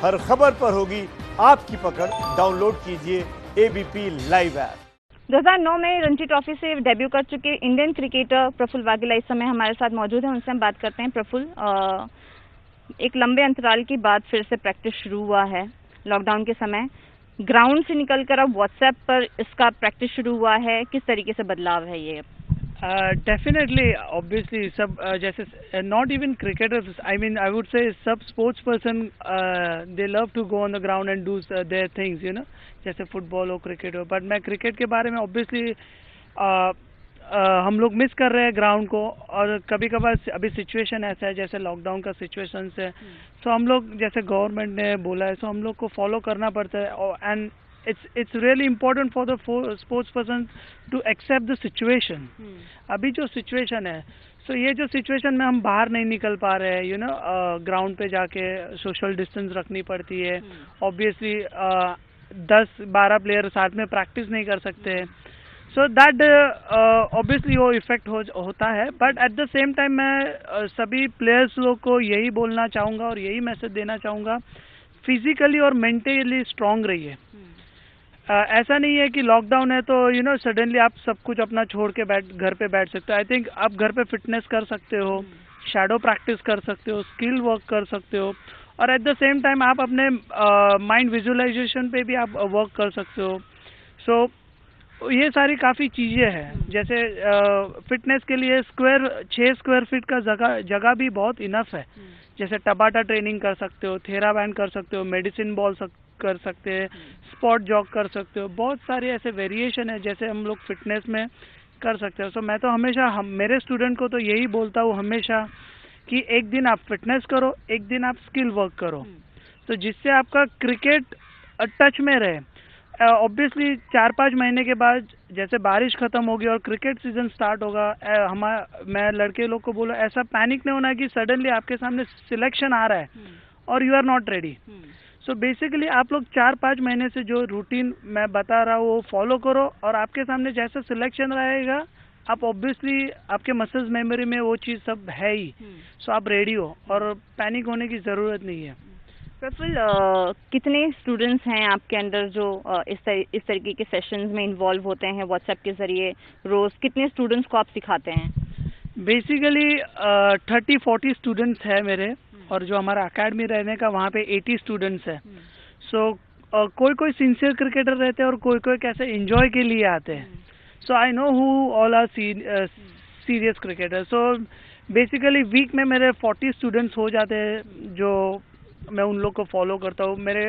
हर खबर पर होगी आपकी पकड़। डाउनलोड कीजिए एबीपी लाइव ऐप। 2009 में रणजी ट्रॉफी से डेब्यू कर चुके इंडियन क्रिकेटर प्रफुल्ल वाघेला इस समय हमारे साथ मौजूद हैं। उनसे हम बात करते हैं। प्रफुल्ल, एक लंबे अंतराल के बाद फिर से प्रैक्टिस शुरू हुआ है लॉकडाउन के समय। ग्राउंड से निकलकर अब व्हाट्सएप पर इसका प्रैक्टिस शुरू हुआ है, किस तरीके से बदलाव है ये? डेफिनेटली ऑब्वियसली सब जैसे not even cricketers, I mean I would say सब sports person they love to go on the ground and do their things, you know, जैसे फुटबॉल हो, क्रिकेट हो। बट मैं क्रिकेट के बारे में ऑब्वियसली हम लोग मिस कर रहे हैं ग्राउंड को। और कभी कभार अभी सिचुएशन ऐसा है जैसे लॉकडाउन का सिचुएशन है, तो हम लोग जैसे गवर्नमेंट ने बोला है, तो हम लोग को फॉलो करना पड़ता है। And it's really important for the sports person to accept the situation. अभी जो सिचुएशन है, so ये जो सिचुएशन में हम बाहर नहीं निकल पा रहे हैं, यू नो, ग्राउंड पे जाके सोशल डिस्टेंस रखनी पड़ती है। ऑब्वियसली 10-12 प्लेयर साथ में प्रैक्टिस नहीं कर सकते, सो दैट ऑब्वियसली वो इफेक्ट होता है। But at the same time मैं सभी प्लेयर्स लोग को यही बोलना चाहूँगा और यही मैसेज देना चाहूँगा, फिजिकली और मेंटली स्ट्रांग रहिए। ऐसा नहीं है कि लॉकडाउन है तो यू नो सडनली आप सब कुछ अपना छोड़ के घर पे बैठ सकते हो। आई थिंक आप घर पे फिटनेस कर सकते हो, शैडो प्रैक्टिस कर सकते हो, स्किल वर्क कर सकते हो, और एट द सेम टाइम आप अपने माइंड विजुअलाइजेशन पे भी आप वर्क कर सकते हो। सो ये सारी काफ़ी चीज़ें हैं। जैसे फिटनेस के लिए 6 स्क्वायर फीट का जगह भी बहुत इनफ है। जैसे टबाटा ट्रेनिंग कर सकते हो, थेराबैंड कर सकते हो, मेडिसिन बॉल कर सकते हैं, स्पॉट जॉग कर सकते हो। बहुत सारे ऐसे वेरिएशन है जैसे हम लोग फिटनेस में कर सकते हो। सो मैं तो हमेशा मेरे स्टूडेंट को तो यही बोलता हूँ हमेशा कि एक दिन आप फिटनेस करो, एक दिन आप स्किल वर्क करो, तो जिससे आपका क्रिकेट टच में रहे। ऑब्वियसली 4-5 महीने के बाद जैसे बारिश खत्म होगी और क्रिकेट सीजन स्टार्ट होगा, मैं लड़के लोग को बोलो ऐसा पैनिक नहीं होना कि सडनली आपके सामने सिलेक्शन आ रहा है और you are not ready. So basically आप लोग 4-5 महीने से जो रूटीन मैं बता रहा हूँ वो फॉलो करो, और आपके सामने जैसा सिलेक्शन रहेगा आप ऑब्वियसली आपके मसल्स मेमोरी में वो चीज़ सब है ही। सो आप रेडी हो और पैनिक होने की ज़रूरत नहीं है। प्रफुल्ल, कितने स्टूडेंट्स हैं आपके अंडर जो इस तरीके के सेशंस में इन्वॉल्व होते हैं व्हाट्सएप के जरिए? रोज कितने स्टूडेंट्स को आप सिखाते हैं? बेसिकली 30-40 स्टूडेंट्स हैं मेरे, और जो हमारा अकेडमी रहने का वहाँ पे 80 स्टूडेंट्स हैं। सो कोई सिंसियर क्रिकेटर रहते हैं और कोई कैसे एंजॉय के लिए आते हैं। So I know who all are serious cricketer. So basically week में मेरे 40 स्टूडेंट्स हो जाते हैं जो मैं उन लोग को फॉलो करता हूँ। मेरे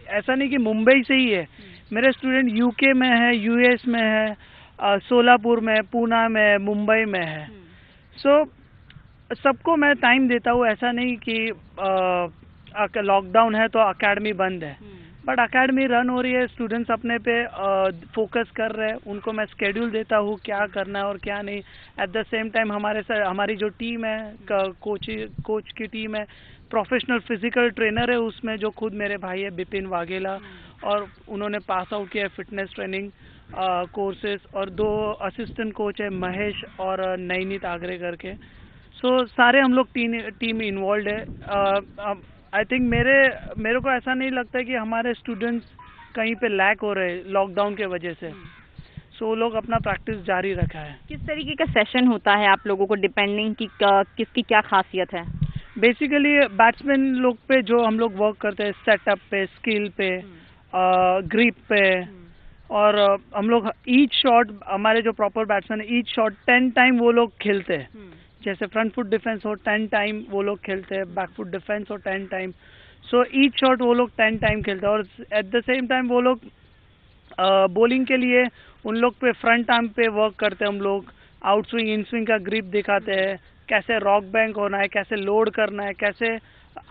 ऐसा नहीं कि मुंबई से ही है, मेरे स्टूडेंट यूके में है, यूएस में है, सोलापुर में, पूना में, मुंबई में है। सो सबको मैं टाइम देता हूँ। ऐसा नहीं कि लॉकडाउन है तो अकेडमी बंद है, बट अकेडमी रन हो रही है, स्टूडेंट्स अपने पे फोकस कर रहे हैं, उनको मैं स्केड्यूल देता हूँ क्या करना है और क्या नहीं। एट द सेम टाइम हमारी जो टीम है, कोच की टीम है, प्रोफेशनल फिजिकल ट्रेनर है उसमें, जो खुद मेरे भाई है बिपिन वाघेला, और उन्होंने पास आउट किया है फिटनेस ट्रेनिंग कोर्सेज, और 2 असिस्टेंट कोच है महेश और नैनीत आगरे करके। सो सारे हम लोग टीम इन्वॉल्व है। आई थिंक मेरे को ऐसा नहीं लगता कि हमारे स्टूडेंट्स कहीं पे लैक हो रहे लॉकडाउन के वजह से। सो लोग अपना प्रैक्टिस जारी रखा है। किस तरीके का सेशन होता है आप लोगों को, डिपेंडिंग की किसकी क्या खासियत है? बेसिकली बैट्समैन लोग पे जो हम लोग वर्क करते हैं, सेटअप पे, स्किल पे, ग्रिप पे, और हम लोग ईच शॉट, हमारे जो प्रॉपर बैट्समैन है ईच शॉट 10 टाइम वो लोग खेलते हैं। जैसे फ्रंट फुट डिफेंस हो 10 टाइम वो लोग खेलते हैं, बैक फुट डिफेंस हो 10 टाइम। सो ईच शॉट वो लोग 10 टाइम खेलते हैं, और एट द सेम टाइम वो लोग बॉलिंग के लिए उन लोग पे फ्रंट आर्म पे वर्क करते हैं। हम लोग आउट स्विंग इन स्विंग का ग्रिप दिखाते हैं, कैसे रॉक बैंक होना है, कैसे लोड करना है, कैसे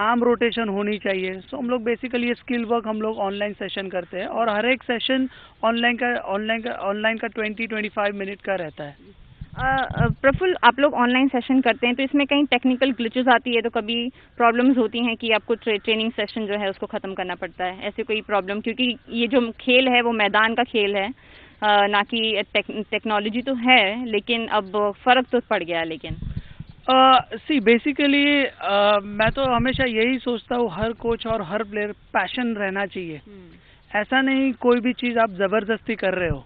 आर्म रोटेशन होनी चाहिए। सो हम लोग बेसिकली ये स्किल वर्क हम लोग ऑनलाइन सेशन करते हैं, और हर एक सेशन ऑनलाइन का 20-25 मिनट का रहता है। प्रफुल्ल, आप लोग ऑनलाइन सेशन करते हैं तो इसमें कहीं टेक्निकल ग्लिचेस आती है तो कभी प्रॉब्लम्स होती हैं कि आपको ट्रेनिंग सेशन जो है उसको ख़त्म करना पड़ता है? ऐसे कोई प्रॉब्लम? क्योंकि ये जो खेल है वो मैदान का खेल है, ना कि टेक्नोलॉजी तो है, लेकिन अब फ़र्क तो पड़ गया है। लेकिन सी बेसिकली मैं तो हमेशा यही सोचता हूँ, हर कोच और हर प्लेयर पैशन रहना चाहिए। ऐसा नहीं कोई भी चीज़ आप ज़बरदस्ती कर रहे हो।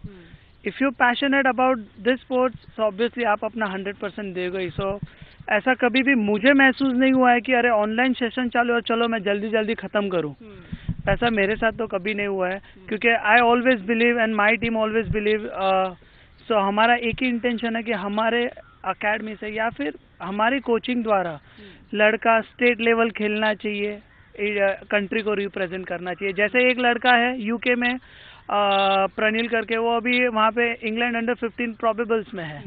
If you passionate about this sports so obviously आप अपना 100% दोगे ही। सो ऐसा कभी भी मुझे महसूस नहीं हुआ है कि अरे ऑनलाइन सेशन चालू है चलो मैं जल्दी जल्दी ख़त्म करूँ। ऐसा मेरे साथ तो कभी नहीं हुआ है, क्योंकि I always believe and my team always believe. सो हमारा एक ही इंटेंशन है कि हमारे अकेडमी से या फिर हमारी कोचिंग द्वारा लड़का स्टेट लेवल खेलना चाहिए, कंट्री को रिप्रेजेंट करना चाहिए। जैसे एक लड़का है यूके में प्रणील करके, वो अभी वहाँ पे इंग्लैंड अंडर 15 प्रोबेबल्स में है।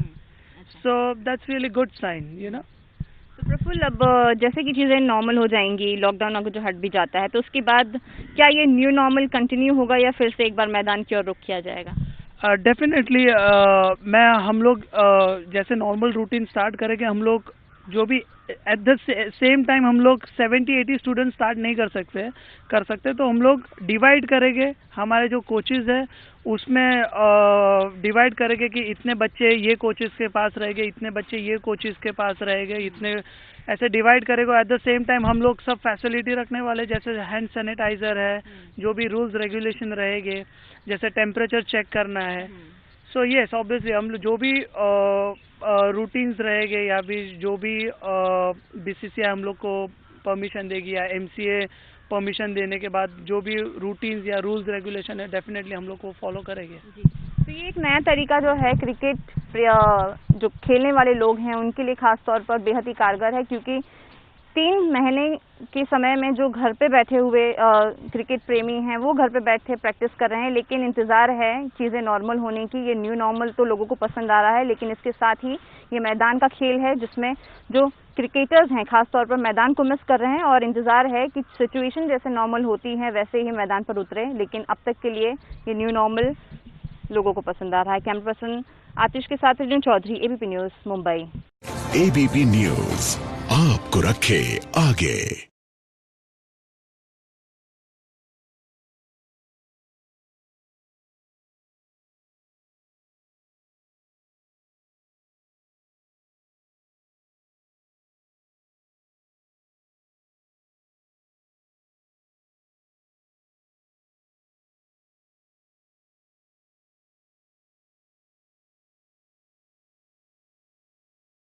So that's really good sign, you know. तो प्रफुल्ल, अब जैसे कि चीज़ें नॉर्मल हो जाएंगी, लॉकडाउन अगर जो हट भी जाता है, तो उसके बाद क्या ये न्यू नॉर्मल कंटिन्यू होगा या फिर से एक बार मैदान की ओर रुख किया जाएगा? डेफिनेटली हम लोग जैसे नॉर्मल रूटीन स्टार्ट करेंगे। हम लोग जो भी एट द सेम टाइम हम लोग 70-80 स्टूडेंट स्टार्ट नहीं कर सकते, तो हम लोग डिवाइड करेंगे। हमारे जो कोचेज़ है उसमें डिवाइड करेंगे कि इतने बच्चे ये कोचेज़ के पास रहेंगे, इतने बच्चे ये कोचेज़ के पास रहेंगे, इतने ऐसे डिवाइड करेंगे। एट द सेम टाइम हम लोग सब फैसिलिटी रखने वाले, जैसे हैंड सैनिटाइज़र है, जो भी रूल्स रेगुलेशन रहेंगे, जैसे टेम्परेचर चेक करना है। सो येस ऑब्वियसली हम जो भी रूटीन्स रहेंगे या भी जो भी बीसीसीआई हम लोग को परमिशन देगी या एमसीए परमिशन देने के बाद जो भी रूटीन्स या रूल्स रेगुलेशन है डेफिनेटली हम लोग को फॉलो करेंगे। तो ये एक नया तरीका जो है क्रिकेट जो खेलने वाले लोग हैं उनके लिए खास तौर पर बेहद ही कारगर है, क्योंकि 3 महीने के समय में जो घर पे बैठे हुए क्रिकेट प्रेमी हैं वो घर पे बैठे प्रैक्टिस कर रहे हैं, लेकिन इंतज़ार है चीज़ें नॉर्मल होने की। ये न्यू नॉर्मल तो लोगों को पसंद आ रहा है, लेकिन इसके साथ ही ये मैदान का खेल है जिसमें जो क्रिकेटर्स हैं खास तौर पर मैदान को मिस कर रहे हैं और इंतज़ार है कि सिचुएशन जैसे नॉर्मल होती है वैसे ही मैदान पर उतरे। लेकिन अब तक के लिए ये न्यू नॉर्मल लोगों को पसंद आ रहा है। कैमरा पर्सन आतिश के साथ अर्जुन चौधरी, एबीपी न्यूज़, मुंबई। एबीपी न्यूज़ आपको रखे आगे।